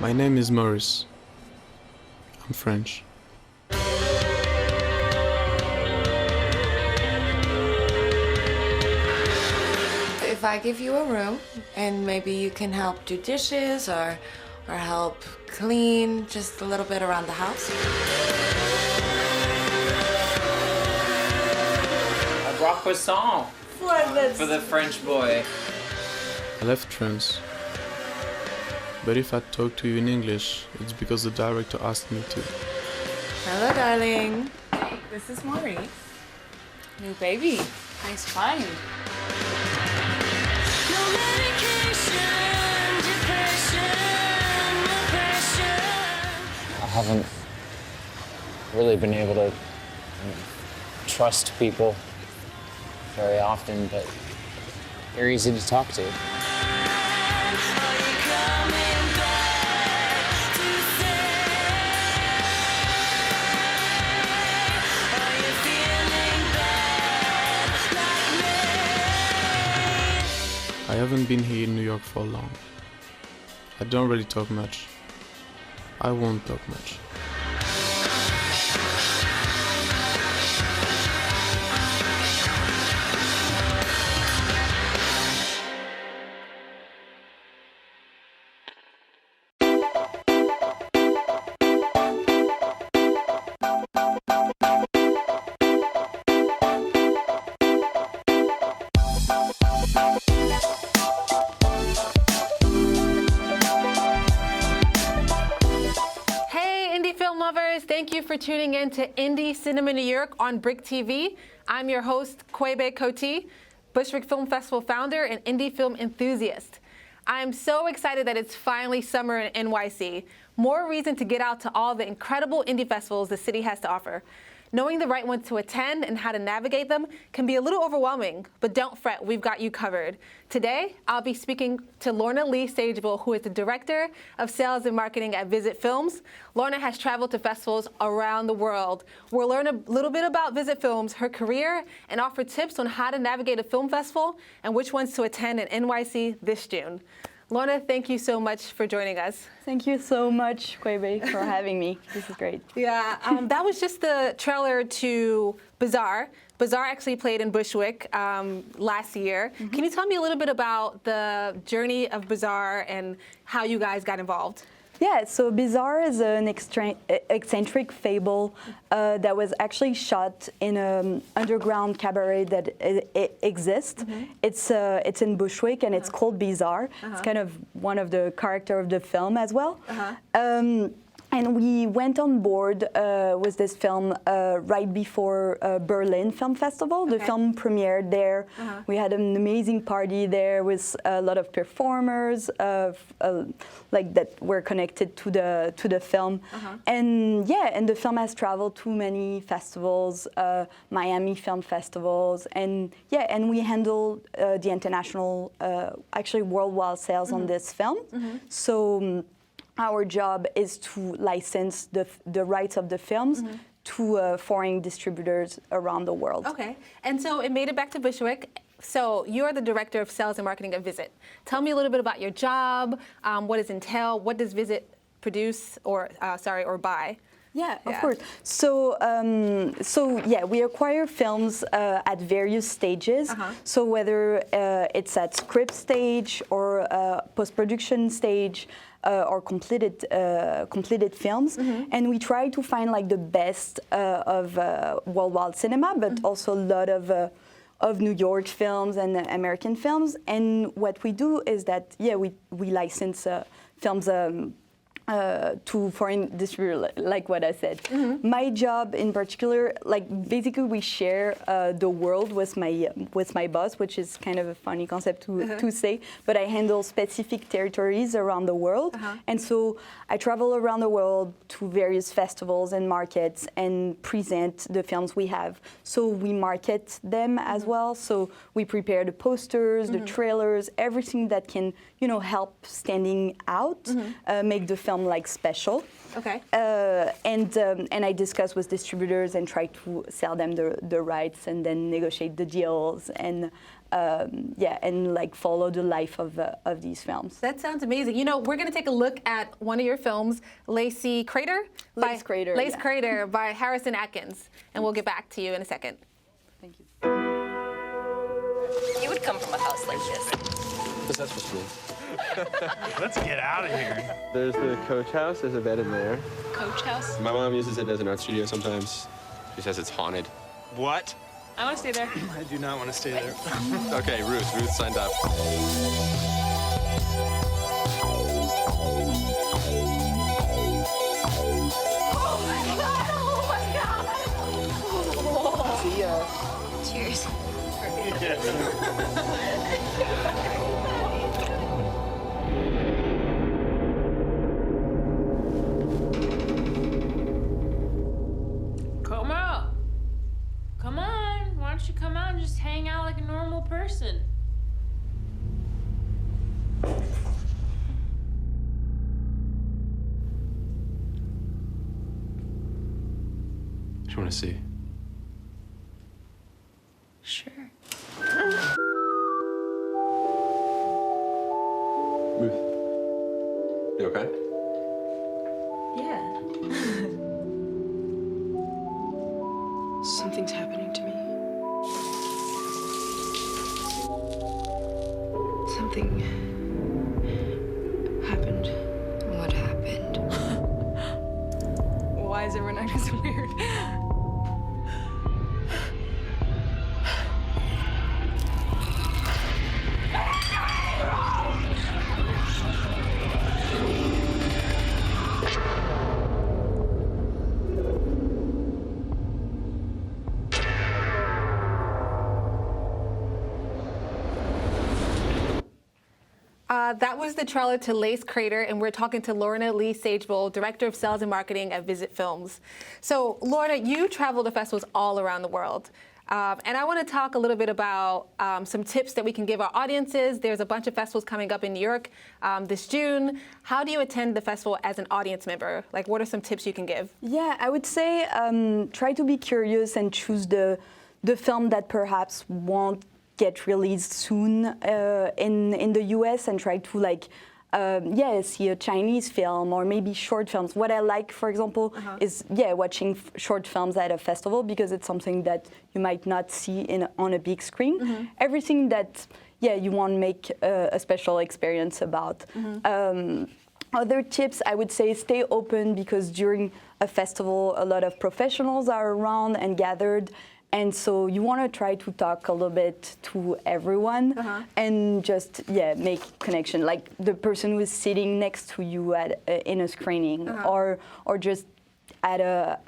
My name is Maurice. I'm French. If I give you a room and maybe you can help do dishes or help clean just a little bit around the house. I brought croissant for the French boy. I left France. But if I talk to you in English, it's because the director asked me to. Hello, darling. Hey, this is Maurice. New baby. Nice find. I haven't really been able to trust people very often, but they're easy to talk to. I haven't been here in New York for long. I don't really talk much. I won't talk much. Thank you for tuning in to Indie Cinema New York on BRIC TV. I'm your host, Kweighbaye Kotee, Bushwick Film Festival Founder and indie film enthusiast. I'm so excited that it's finally summer in NYC. More reason to get out to all the incredible indie festivals the city has to offer. Knowing the right ones to attend and how to navigate them can be a little overwhelming, but don't fret, we've got you covered. Today, I'll be speaking to Lorna-Lee Sagebiel, who is the Director of Sales and Marketing at Visit Films. Lorna has traveled to festivals around the world. We'll learn a little bit about Visit Films, her career, and offer tips on how to navigate a film festival and which ones to attend in NYC this June. Lorna, thank you so much for joining us. Thank you so much, Kweighbaye, for having me. This is great. Yeah, that was just the trailer to Bazaar. Bazaar actually played in Bushwick last year. Mm-hmm. Can you tell me a little bit about the journey of Bazaar and how you guys got involved? Yeah, so Bazaar is an eccentric fable that was actually shot in an underground cabaret that exists. Mm-hmm. It's in Bushwick and it's called Bazaar. It's kind of one of the character of the film as well. And we went on board with this film right before Berlin Film Festival. The film premiered there. We had an amazing party there with a lot of performers like that were connected to the film. And yeah, and the film has traveled to many festivals, Miami Film Festivals, and yeah, and we handle the international, actually worldwide sales on this film. So. Our job is to license the rights of the films to foreign distributors around the world. Okay, and so it made it back to Bushwick. So you're the Director of Sales and Marketing at Visit. Tell me a little bit about your job, what does entail, what does Visit produce or buy? Yeah, of course. So, yeah, we acquire films at various stages. So whether it's at script stage or post-production stage, or completed films, and we try to find like the best of worldwide cinema, but also a lot of New York films and American films. And what we do is that we license films to foreign distributors, like what I said. My job in particular, like basically we share the world with my boss, which is kind of a funny concept to say, but I handle specific territories around the world. And so I travel around the world to various festivals and markets and present the films we have. So we market them as well. So we prepare the posters, the trailers, everything that can, help standing out, make the film film like special. Okay. And I discuss with distributors and try to sell them the rights and then negotiate the deals and and like follow the life of these films. That sounds amazing. You know, we're going to take a look at one of your films, Lace Crater Crater by Harrison Atkins, and we'll get back to you in a second. Thank you. You would come from a house like this. What's that supposed to mean? Let's get out of here. There's the coach house. There's a bed in there. Coach house? My mom uses it as an art studio sometimes. She says it's haunted. What? I want to stay there. I do not want to stay there. Okay, Ruth signed up. See ya. Cheers. Come out. Come on. Why don't you come out and just hang out like a normal person? What do you want to see? Sure. Ruth. You okay? Yeah. Something's happening to me. Something happened. What happened? Why is everyone acting so weird? That was the trailer to Lace Crater, and we're talking to Lorna-Lee Sagebiel, Director of Sales and Marketing at Visit Films. So, Lorna, you travel to festivals all around the world. And I want to talk a little bit about some tips that we can give our audiences. There's a bunch of festivals coming up in New York this June. How do you attend the festival as an audience member? Like, what are some tips you can give? Yeah, I would say try to be curious and choose the film that perhaps won't get released soon in the US, and try to like see a Chinese film or maybe short films. What I like, for example, is watching short films at a festival, because it's something that you might not see on a big screen. Everything that you want to make a special experience about. Other tips, I would say, stay open, because during a festival, a lot of professionals are around and gathered. And so you want to try to talk a little bit to everyone and just make connection, like the person who's sitting next to you in a screening, or just at a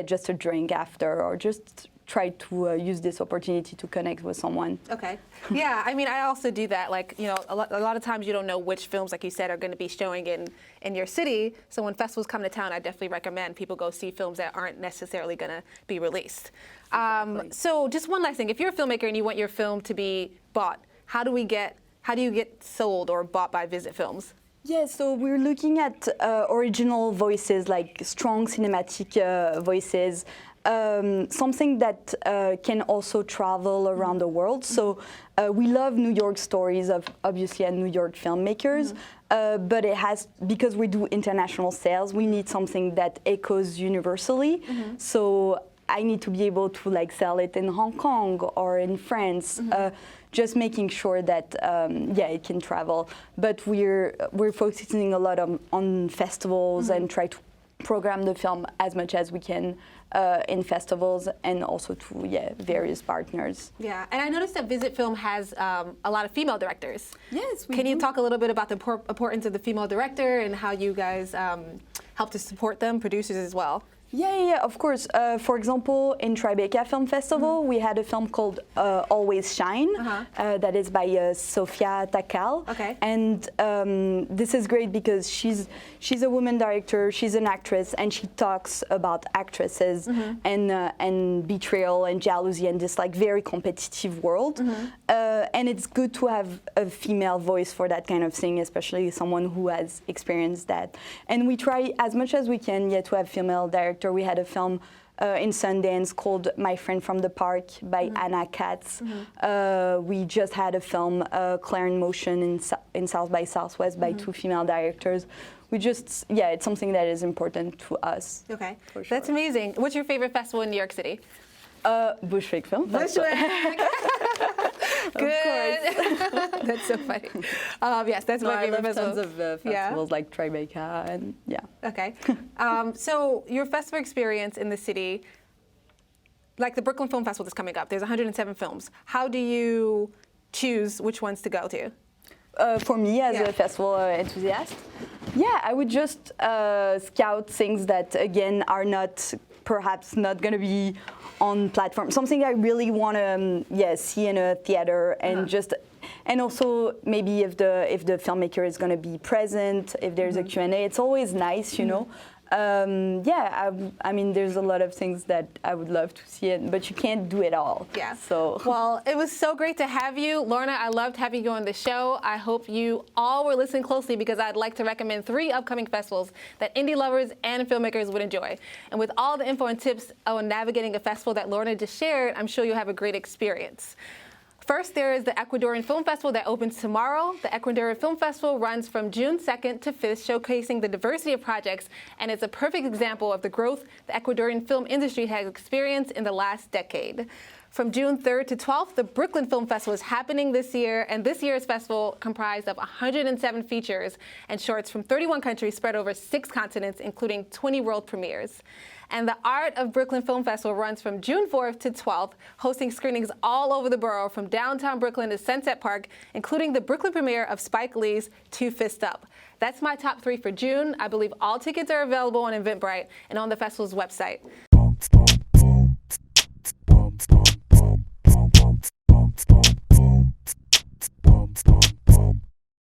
just a drink after, or just try to use this opportunity to connect with someone. Okay. Yeah, I mean, I also do that. Like, you know, a lot of times you don't know which films, like you said, are going to be showing in your city. So when festivals come to town, I definitely recommend people go see films that aren't necessarily going to be released. So just one last thing. If you're a filmmaker and you want your film to be bought, how do you get sold or bought by Visit Films? Yeah, so we're looking at original voices, like strong cinematic voices, something that can also travel around the world. So we love New York stories of obviously and New York filmmakers, but it has, because we do international sales, we need something that echoes universally. So I need to be able to like sell it in Hong Kong or in France. Just making sure that it can travel. But we're focusing a lot on festivals and try to program the film as much as we can in festivals, and also to various partners. Yeah, and I noticed that Visit Film has a lot of female directors. Yes, Can you talk a little bit about the importance of the female director and how you guys help to support them, producers as well? Yeah, of course. For example, in Tribeca Film Festival, we had a film called Always Shine, that is by Sofia Takal. Okay. And this is great because she's a woman director, she's an actress, and she talks about actresses and betrayal and jealousy and this like very competitive world. And it's good to have a female voice for that kind of thing, especially someone who has experienced that. And we try as much as we can, to have female directors. We had a film in Sundance called My Friend from the Park by Anna Katz. We just had a film, Claire in Motion, in South by Southwest by two female directors. We just, it's something that is important to us. Okay, for sure. That's amazing. What's your favorite festival in New York City? Bushwick Film Festival. Good. That's so funny. Yes, that's my favorite festival. Tons of festivals like Tribeca and Okay. So your festival experience in the city, like the Brooklyn Film Festival that's coming up, there's 107 films. How do you choose which ones to go to? For me, as a festival enthusiast, I would just scout things that, again, are perhaps not going to be on platform. Something I really want to see in a theater, and and also maybe if the filmmaker is going to be present, if there's a Q&A, it's always nice, you know. I mean, there's a lot of things that I would love to see, but you can't do it all. Yeah. So. Well, it was so great to have you. Lorna, I loved having you on the show. I hope you all were listening closely because I'd like to recommend 3 upcoming festivals that indie lovers and filmmakers would enjoy. And with all the info and tips on navigating a festival that Lorna just shared, I'm sure you'll have a great experience. First, there is the Ecuadorian Film Festival that opens tomorrow. The Ecuadorian Film Festival runs from June 2nd to 5th, showcasing the diversity of projects, and it's a perfect example of the growth the Ecuadorian film industry has experienced in the last decade. From June 3rd to 12th, the Brooklyn Film Festival is happening this year, and this year's festival comprised of 107 features and shorts from 31 countries spread over 6 continents, including 20 world premieres. And the Art of Brooklyn Film Festival runs from June 4th to 12th, hosting screenings all over the borough from downtown Brooklyn to Sunset Park, including the Brooklyn premiere of Spike Lee's Two Fist Up. That's my top 3 for June. I believe all tickets are available on Eventbrite and on the festival's website.